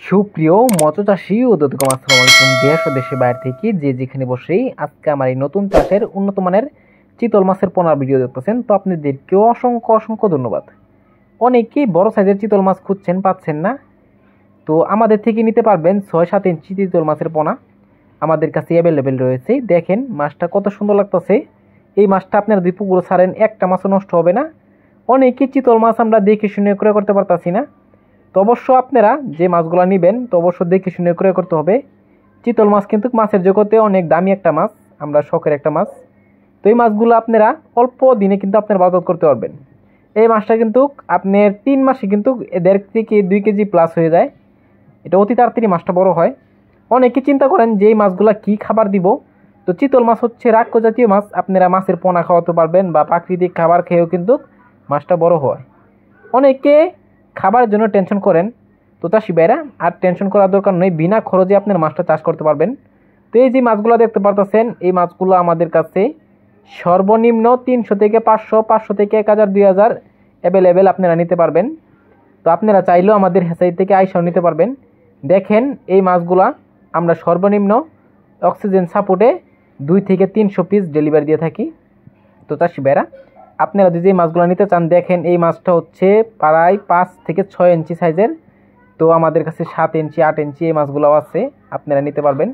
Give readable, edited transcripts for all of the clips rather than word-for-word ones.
সুপ্রিয় মৎস্যচাষী ও দর্শক, আসসালামু আলাইকুম। দেশ ও দেশের বাইরে থেকে যে যেখানে বসেই আজকে আমার এই নতুন চাষের উন্নত মানের চিতল মাছের পোনার ভিডিও দেখতেছেন, তো আপনাদেরকেও অসংখ্য অসংখ্য ধন্যবাদ। অনেকেই বড় সাইজের চিতল মাছ খুঁজছেন, পাচ্ছেন না, তো আমাদের থেকে নিতে পারবেন 6-7 ইঞ্চি চিতল মাছের পোনা আমাদের কাছে অ্যাভেলেবেল রয়েছে। দেখেন মাছটা কত সুন্দর লাগতেছে। এই মাছটা আপনারা যদি পুকুরে ছাড়েন একটা মাছও নষ্ট হবে না। অনেকেই চিতল মাছ আমরা দেখে শুনে ক্রয় করতে পারতাছি না, তো অবশ্য আপনারা যে মাছগুলো নেবেন তো অবশ্য দেখে শুনে ক্রয় করতে হবে। চিতল মাছ কিন্তু মাছের জগতে অনেক দামি একটা মাছ, আমরা শখের একটা মাছ। তো এই মাছগুলো আপনারা অল্প দিনে কিন্তু আপনারা বাজার করতে পারবেন। এই মাছটা কিন্তু আপনার 3 মাসে কিন্তু 1.5 থেকে 2 কেজি প্লাস হয়ে যায়। এটা অতি তাড়াতাড়ি মাছটা বড় হয়। অনেকে চিন্তা করেন যে এই মাছগুলো কী খাবার দিব, তো চিতল মাছ হচ্ছে রাক্ষ জাতীয় মাছ, আপনারা মাছের পোনা খাওয়াতে পারবেন বা প্রাকৃতিক খাবার খেয়েও কিন্তু মাছটা বড় হয়। অনেকে খাবারের জন্য টেনশন করেন, তো চাষি ভাইরা আর টেনশন করার দরকার নেই, বিনা খরচে আপনার মাছটা চাষ করতে পারবেন। তো এই যে মাছগুলো দেখতে পারতেছেন, এই মাছগুলো আমাদের কাছে সর্বনিম্ন 300 থেকে 500, 500 থেকে 1000, 2000 অ্যাভেলেবেল আপনারা নিতে পারবেন। তো আপনারা চাইলেও আমাদের হেসাই থেকে আইসাও নিতে পারবেন। দেখেন এই মাছগুলা আমরা সর্বনিম্ন অক্সিজেন সাপোর্টে 2 থেকে 300 পিস ডেলিভারি দিয়ে থাকি। তো চাষি ভাইরা আপনারা যদি এই মাছগুলো নিতে চান, দেখেন এই মাছটা হচ্ছে প্রায় 5 থেকে 6 ইঞ্চি সাইজের। তো আমাদের কাছে 7 ইঞ্চি, 8 ইঞ্চি এই মাছগুলো আছে, আপনারা নিতে পারবেন।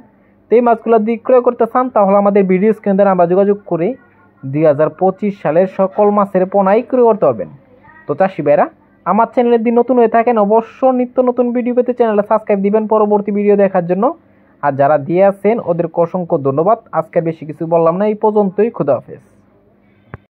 তো এই মাছগুলো যদি ক্রয় করতে চান তাহলে আমাদের ভিডিও স্ক্রিনে আমরা যোগাযোগ করে 2025 সালের সকল মাছের পোনাই ক্রয় করতে পারবেন। তো চাষি ভাইরা আমার চ্যানেলের দিন নতুন হয়ে থাকেন, অবশ্য নিত্য নতুন ভিডিও পেতে চ্যানেলে সাবস্ক্রাইব দিবেন পরবর্তী ভিডিও দেখার জন্য। আর যারা দিয়ে আছেন ওদেরকে অসংখ্য ধন্যবাদ। আজকে বেশি কিছু বললাম না, এই পর্যন্তই। খুদা হাফেজ।